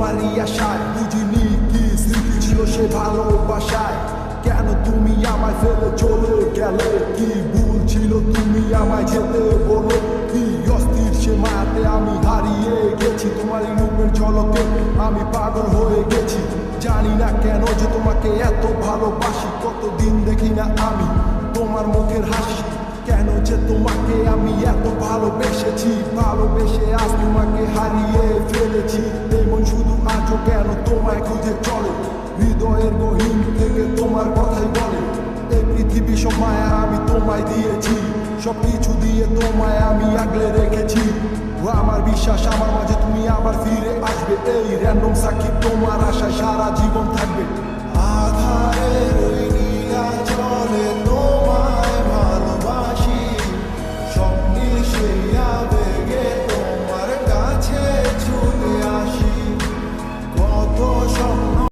তোমারই আশায়, বুঝিনি কি স্মৃতি ছিল সে ভালোবাসায়। কেন তুমি আমায় ফেলে চলে গেলে, কি ভুল ছিল তুমি আমায় যেতে বলো। কি অস্থির সে মায়াতে আমি হারিয়ে গেছি, তোমারই রূপের ঝলকে আমি পাগল হয়ে গেছি। জানি না কেন যে তোমাকে এত ভালোবাসি, কতদিন দেখি না আমি তোমার মুখের হাসি। কেন যে তোমাকে আমি এত ভালোবেসেছি, ভালোবেসে আজ তোমাকে হারিয়ে ফেলেছি। এমন শুধু আজও কেন তোমায় খুঁজে চলে, হৃদয়ের গহীন থেকে তোমার কথাই বলে। এই পৃথিবী সব মায়া আমি তোমায় দিয়েছি, সবকিছু দিয়ে তোমায় আমি আগলে রেখেছি। আমার বিশ্বাস আমার মাঝে তুমি আবার ফিরে আসবে, এই র্যান্ডম সাক্ষী তোমার আশায় সারা জীবন থাকবে। আধারের